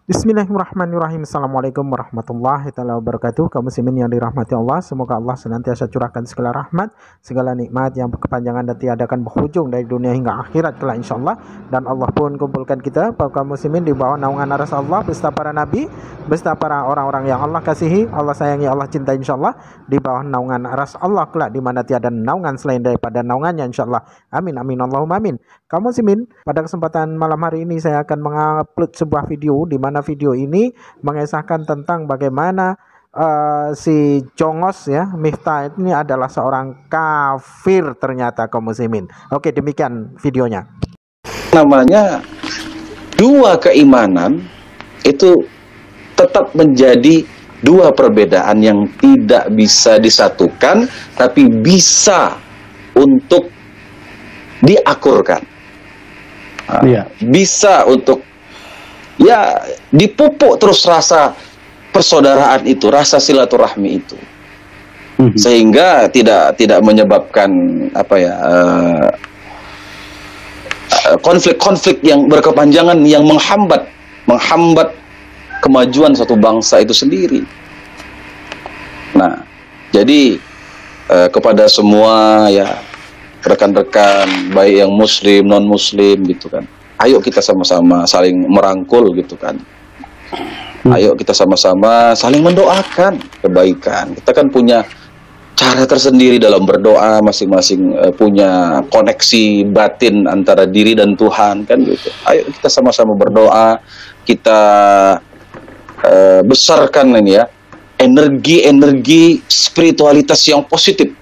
Bismillahirrahmanirrahim. Assalamualaikum warahmatullahi wabarakatuh. Kaum muslimin yang dirahmati Allah, semoga Allah senantiasa curahkan segala rahmat, segala nikmat yang berkepanjangan dan tiada akan berhujung dari dunia hingga akhirat kelak insyaallah. Dan Allah pun kumpulkan kita para kaum muslimin di bawah naungan aras Allah beserta para nabi, beserta para orang-orang yang Allah kasihi, Allah sayangi, Allah cintai insyaallah, di bawah naungan aras Allah kelak di mana tiada naungan selain daripada naungannya insyaallah. Amin amin Allahumma amin. Kaum muslimin, pada kesempatan malam hari ini saya akan mengupload sebuah video di mana video ini mengisahkan tentang bagaimana si Jongos ya, Miftah ini adalah seorang kafir ternyata kaum muslimin. Oke, demikian videonya. Namanya dua keimanan itu tetap menjadi dua perbedaan yang tidak bisa disatukan, tapi bisa untuk diakurkan. Bisa untuk ya dipupuk terus rasa persaudaraan itu, rasa silaturahmi itu, sehingga tidak menyebabkan apa ya konflik-konflik yang berkepanjangan yang menghambat kemajuan suatu bangsa itu sendiri. Nah, jadi kepada semua ya rekan-rekan baik yang muslim non muslim gitu kan, ayo kita sama-sama saling merangkul gitu kan, ayo kita sama-sama saling mendoakan kebaikan. Kita kan punya cara tersendiri dalam berdoa, masing-masing punya koneksi batin antara diri dan Tuhan kan gitu. Ayo kita sama-sama berdoa, kita besarkan ini ya energi spiritualitas yang positif.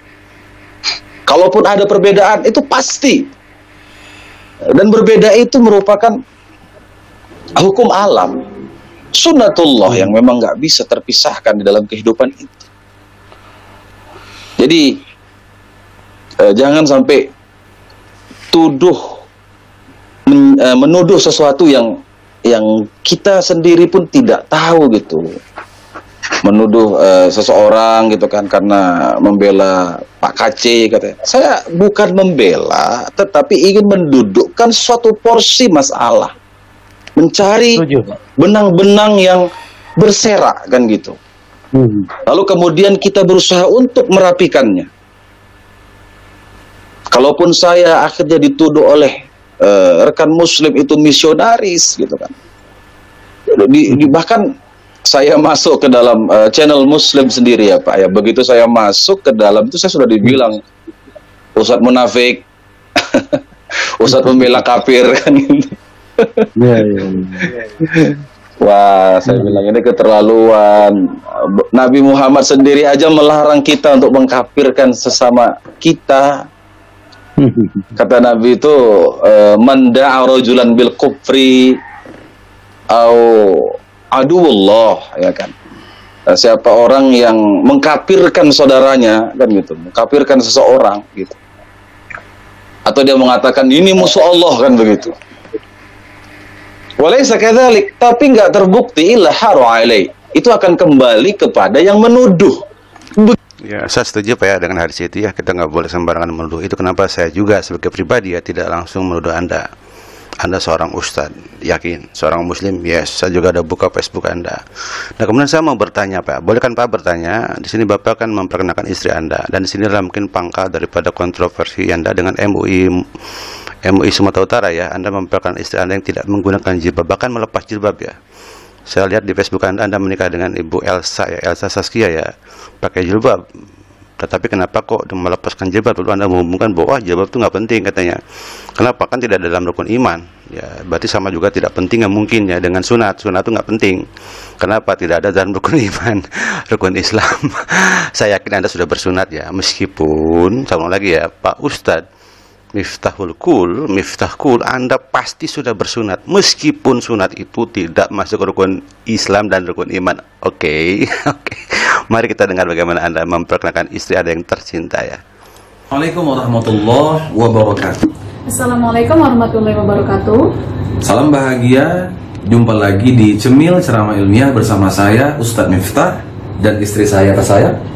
Kalaupun ada perbedaan itu pasti, dan berbeda itu merupakan hukum alam, sunnatullah yang memang nggak bisa terpisahkan di dalam kehidupan itu. Jadi jangan sampai menuduh sesuatu yang kita sendiri pun tidak tahu gitu. Menuduh seseorang gitu kan karena membela Pak KC katanya. Saya bukan membela, tetapi ingin mendudukkan suatu porsi masalah, mencari benang-benang yang berserak kan gitu. Lalu kemudian kita berusaha untuk merapikannya. Kalaupun saya akhirnya dituduh oleh rekan muslim itu misionaris gitu kan, bahkan saya masuk ke dalam channel muslim sendiri ya Pak ya, begitu saya masuk ke dalam itu saya sudah dibilang Ustadz munafik, Ustadz membela kafir kan gitu. Wah, saya bilang ini keterlaluan. Nabi Muhammad sendiri aja melarang kita untuk mengkafirkan sesama kita. Kata Nabi itu man da'a rajulan bil kufri au aduwullah, ya kan. Siapa orang yang mengkafirkan saudaranya kan gitu, mengkafirkan seseorang gitu, atau dia mengatakan ini musuh Allah kan begitu. Walaysa kadzalik, tapi nggak terbukti illa haru alai, itu akan kembali kepada yang menuduh. Ya, saya setuju Pak ya dengan hadis itu ya, kita nggak boleh sembarangan menuduh. Itu kenapa saya juga sebagai pribadi ya tidak langsung menuduh Anda. Anda seorang ustadz, yakin, seorang muslim, yes, saya juga ada buka Facebook Anda. Nah, kemudian saya mau bertanya Pak, boleh kan Pak bertanya? Di sini Bapak kan memperkenalkan istri Anda, dan di sini adalah mungkin pangkal daripada kontroversi Anda dengan MUI Sumatera Utara ya. Anda memperkenalkan istri Anda yang tidak menggunakan jilbab, bahkan melepas jilbab ya. Saya lihat di Facebook Anda menikah dengan Ibu Elsa ya, Elsa Saskia ya, pakai jilbab. Tetapi kenapa kok melepaskan jilbab? Lalu Anda mengumumkan bahwa jilbab itu nggak penting katanya. Kenapa? Kan tidak ada dalam rukun iman. Ya, berarti sama juga tidak penting ya mungkin ya dengan sunat. Sunat itu nggak penting. Kenapa? Tidak ada dalam rukun iman, rukun Islam. Saya yakin Anda sudah bersunat ya. Meskipun, sama lagi ya, Pak Ustadz Miftah Kul, Anda pasti sudah bersunat, meskipun sunat itu tidak masuk rukun Islam dan rukun iman. Oke. Mari kita dengar bagaimana Anda memperkenalkan istri Anda yang tercinta ya. Assalamualaikum warahmatullahi wabarakatuh. Assalamualaikum warahmatullahi wabarakatuh. Salam bahagia, jumpa lagi di Cemil Ceramah Ilmiah bersama saya Ustadz Miftah dan istri saya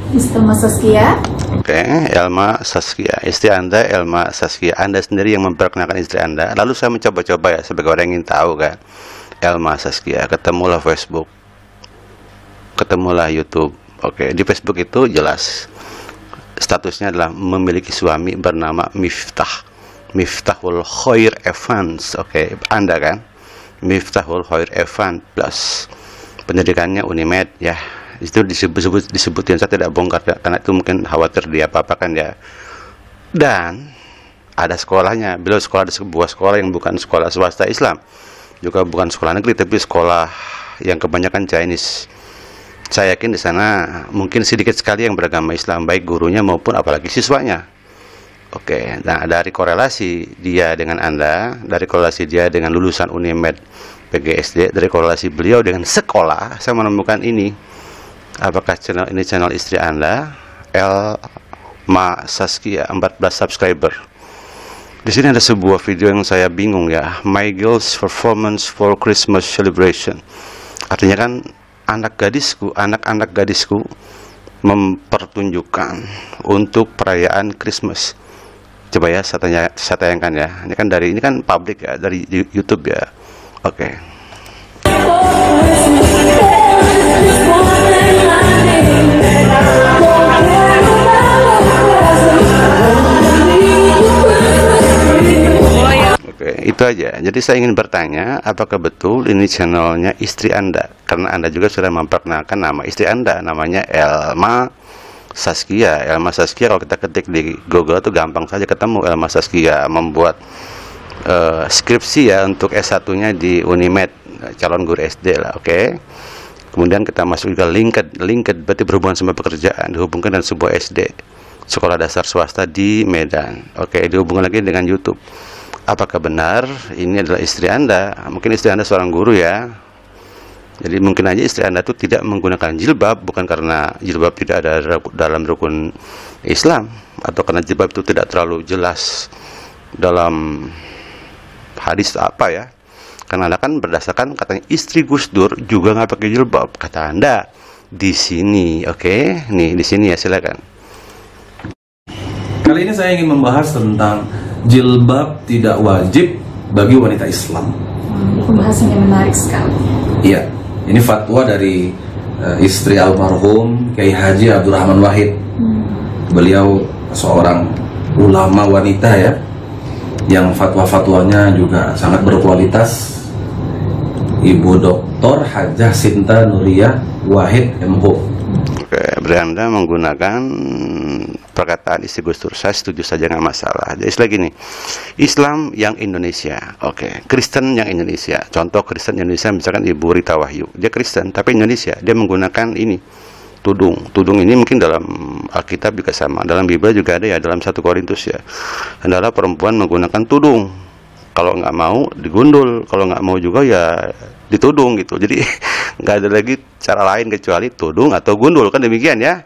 Elma Saskia. Oke, Elma Saskia. Istri Anda Elma Saskia. Anda sendiri yang memperkenalkan istri Anda. Lalu saya mencoba-coba ya sebagai orang yang ingin tahu kan. Elma Saskia, ketemulah Facebook, ketemulah YouTube. Oke, di Facebook itu jelas statusnya adalah memiliki suami bernama Miftahul Khair Evans. Oke, Anda kan Miftahul Khair Evans plus pendidikannya Unimed ya. Itu disebutin, saya tidak bongkar ya, karena itu mungkin khawatir dia apa-apakan ya. Dan ada sekolahnya, beliau sekolah di sebuah sekolah yang bukan sekolah swasta Islam, juga bukan sekolah negeri, tapi sekolah yang kebanyakan Chinese. Saya yakin di sana mungkin sedikit sekali yang beragama Islam, baik gurunya maupun apalagi siswanya. Oke, nah dari korelasi dia dengan Anda, dari korelasi dia dengan lulusan Unimed PGSD, dari korelasi beliau dengan sekolah, saya menemukan ini. Apakah ini channel istri Anda? Elma Saskia, 14 subscriber. Di sini ada sebuah video yang saya bingung ya, My Girls Performance for Christmas Celebration. Artinya kan anak-anak gadisku mempertunjukkan untuk perayaan Christmas. Coba ya saya tayangkan ya. Ini kan publik ya, dari YouTube ya. Oke. Oke, itu aja. Jadi saya ingin bertanya, apakah betul ini channelnya istri Anda? Karena Anda juga sudah memperkenalkan nama istri Anda, namanya Elma Saskia. Elma Saskia kalau kita ketik di Google itu gampang saja ketemu. Elma Saskia membuat skripsi ya untuk S1-nya di Unimed, calon guru SD lah, oke. Kemudian kita masuk juga linked berarti berhubungan sama pekerjaan, dihubungkan dengan sebuah SD, sekolah dasar swasta di Medan. Oke, dihubungkan lagi dengan YouTube. Apakah benar ini adalah istri Anda? Mungkin istri Anda seorang guru ya. Jadi mungkin aja istri Anda itu tidak menggunakan jilbab, bukan karena jilbab tidak ada dalam rukun Islam, atau karena jilbab itu tidak terlalu jelas dalam hadis apa ya. Karena Anda kan berdasarkan katanya istri Gus Dur juga nggak pakai jilbab, kata Anda di sini. Oke, nih di sini ya, silakan. Kali ini saya ingin membahas tentang jilbab tidak wajib bagi wanita Islam. Pembahasannya menarik sekali. Iya, ini fatwa dari istri almarhum Kiai Haji Abdurrahman Wahid. Beliau seorang ulama wanita ya, yang fatwa-fatwanya juga sangat berkualitas. Ibu Dr. Hajah Sinta Nuriyah Wahid MO. Oke, berarti Anda menggunakan perkataan istri Gus Dur, saya setuju saja, nggak masalah. Jadi lagi nih, Islam yang Indonesia, oke, Kristen yang Indonesia. Contoh Kristen Indonesia misalkan Ibu Rita Wahyu, dia Kristen tapi Indonesia, dia menggunakan ini tudung. Tudung ini mungkin dalam Alkitab juga sama, dalam Bible juga ada ya, dalam 1 Korintus ya, adalah perempuan menggunakan tudung. Kalau nggak mau digundul, kalau nggak mau juga ya ditudung gitu. Jadi nggak ada lagi cara lain kecuali tudung atau gundul, kan demikian ya.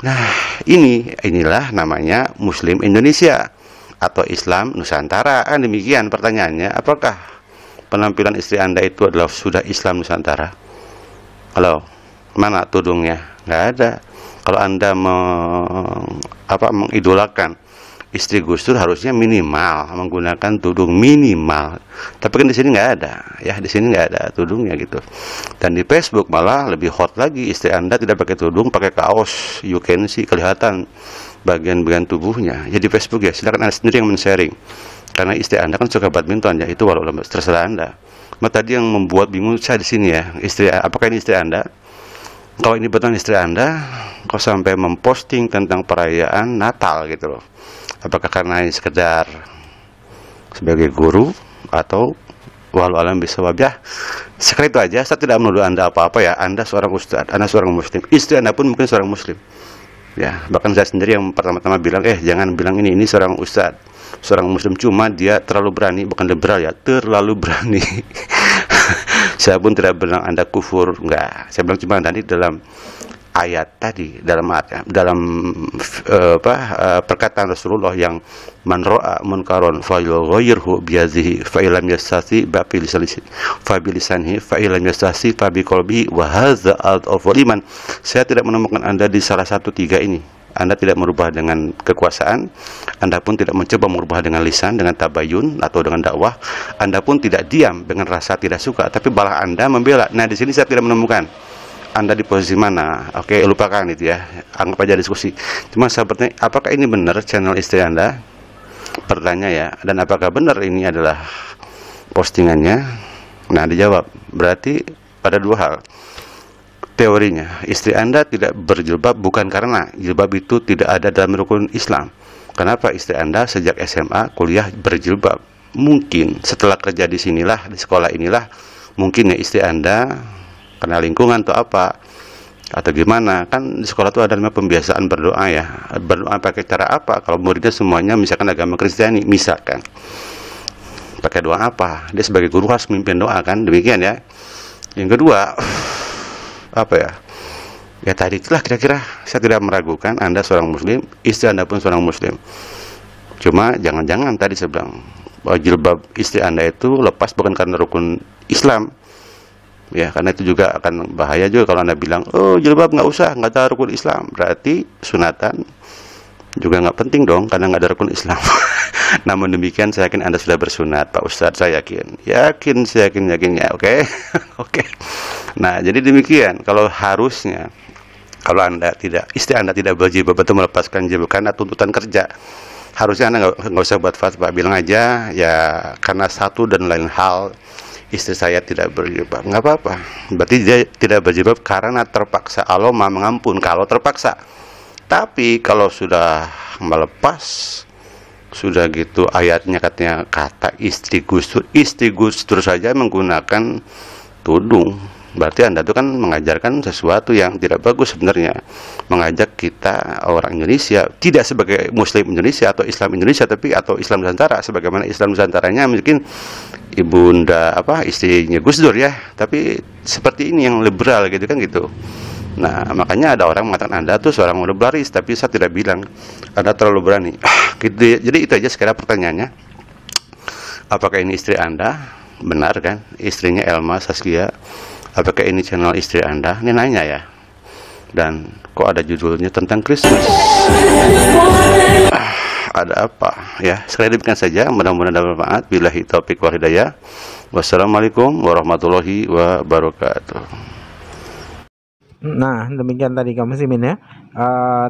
Nah, inilah namanya Muslim Indonesia atau Islam Nusantara, kan demikian. Pertanyaannya, apakah penampilan istri Anda itu adalah sudah Islam Nusantara? Halo, mana tudungnya? Nggak ada. Kalau Anda mengidolakan istri Gus Dur, harusnya minimal menggunakan tudung, minimal. Tapi kan di sini nggak ada, ya, di sini nggak ada tudungnya gitu. Dan di Facebook malah lebih hot lagi, istri Anda tidak pakai tudung, pakai kaos, you can see, kelihatan bagian-bagian tubuhnya. Ya di Facebook ya, silakan Anda sendiri yang men-sharing. Karena istri Anda kan suka badminton ya, itu walau terserah Anda. Nah, tadi yang membuat bingung saya di sini ya, apakah ini istri Anda? Kalau ini betul istri Anda, kok sampai memposting tentang perayaan Natal gitu loh? Apakah karena ini sekedar sebagai guru atau walau alam bisawab ya? Sekali itu aja, saya tidak menuduh Anda apa-apa ya. Anda seorang ustadz, Anda seorang muslim, istri Anda pun mungkin seorang muslim. Ya, bahkan saya sendiri yang pertama-tama bilang, jangan bilang ini seorang ustadz, seorang muslim, cuma dia terlalu berani, bukan liberal ya, terlalu berani. Saya pun tidak bilang Anda kufur, enggak. Saya bilang cuma tadi dalam ayat tadi, dalam perkataan Rasulullah yang man ra'a munkaron falyughayyirhu biyadihi fa illam yastati fa bilisanihi fa illam yastati fa biqalbihi wa hadza al-iman. Saya tidak menemukan Anda di salah satu 3 ini. Anda tidak merubah dengan kekuasaan, Anda pun tidak mencoba merubah dengan lisan, dengan tabayun atau dengan dakwah. Anda pun tidak diam dengan rasa tidak suka, tapi malah Anda membela. Nah, di sini saya tidak menemukan Anda di posisi mana. Oke, lupakan itu ya, anggap aja diskusi. Cuma saya bertanya, apakah ini benar channel istri Anda? Pertanyaan ya, dan apakah benar ini adalah postingannya? Nah, dijawab. Berarti pada dua hal. Teorinya, istri Anda tidak berjilbab bukan karena jilbab itu tidak ada dalam rukun Islam. Kenapa istri Anda sejak SMA kuliah berjilbab? Mungkin setelah kerja di sinilah, di sekolah inilah, mungkin ya istri Anda kena lingkungan atau apa, atau gimana. Kan di sekolah itu ada namanya pembiasaan berdoa ya. Berdoa pakai cara apa? Kalau muridnya semuanya misalkan agama Kristiani, misalkan pakai doa apa? Dia sebagai guru harus memimpin doa, kan? Demikian ya. Yang kedua, apa ya? Ya tadi itulah kira-kira, saya tidak meragukan Anda seorang muslim, istri Anda pun seorang muslim. Cuma jangan-jangan tadi saya bilang bahwa jilbab istri Anda itu lepas bukan karena rukun Islam. Ya, karena itu juga akan bahaya juga kalau Anda bilang, oh jilbab nggak usah, nggak ada rukun Islam. Berarti sunatan juga nggak penting dong, karena nggak ada rukun Islam. Namun demikian, saya yakin Anda sudah bersunat, Pak Ustadz. Saya yakin ya, oke. Oke. Nah, jadi demikian. Kalau harusnya, kalau istri Anda tidak berjilbab atau melepaskan jilbab karena tuntutan kerja, harusnya Anda nggak usah buat fatwa, bilang aja ya karena satu dan lain hal istri saya tidak berjilbab, nggak apa-apa. Berarti dia tidak berjilbab karena terpaksa. Allah Maha mengampun kalau terpaksa. Tapi kalau sudah melepas, sudah gitu ayatnya katanya kata istri Gus Dur saja menggunakan tudung. Berarti Anda itu kan mengajarkan sesuatu yang tidak bagus sebenarnya. Mengajak kita orang Indonesia tidak sebagai Muslim Indonesia atau Islam Indonesia, tapi atau Islam Nusantara, sebagaimana Islam Nusantaranya mungkin ibunda istrinya Gus Dur ya, tapi seperti ini yang liberal gitu kan gitu. Nah, makanya ada orang mengatakan Anda tuh seorang liberalis, tapi saya tidak bilang Anda terlalu berani. Gitu. Jadi itu aja sekarang pertanyaannya. Apakah ini istri Anda? Benar kan? Istrinya Elma Saskia. Apakah ini channel istri Anda? Ini nanya ya. Dan kok ada judulnya tentang Christmas? Ada apa? Ya, sekali demikian saja. Mudah-mudahan dapat manfaat. Billahi taufiq wal hidayah. Wassalamualaikum warahmatullahi wabarakatuh. Nah, demikian tadi kaum muslimin ya.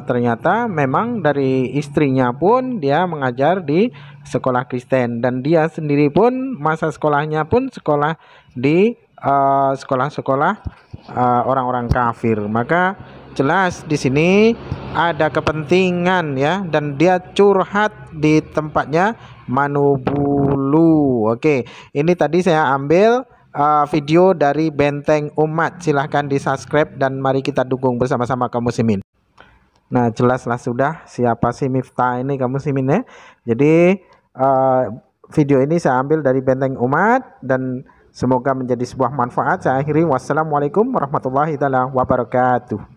Ternyata memang dari istrinya pun dia mengajar di sekolah Kristen, dan dia sendiri pun masa sekolahnya pun sekolah di sekolah-sekolah orang-orang kafir. Maka jelas di sini ada kepentingan ya, dan dia curhat di tempatnya Manubulu. Oke, ini tadi saya ambil video dari Benteng Umat. Silahkan di subscribe dan mari kita dukung bersama-sama kaum muslimin. Nah, jelaslah sudah siapa sih Miftah ini kaum muslimin ya. Jadi video ini saya ambil dari Benteng Umat dan semoga menjadi sebuah manfaat. Saya akhiri, wassalamualaikum warahmatullahi wabarakatuh.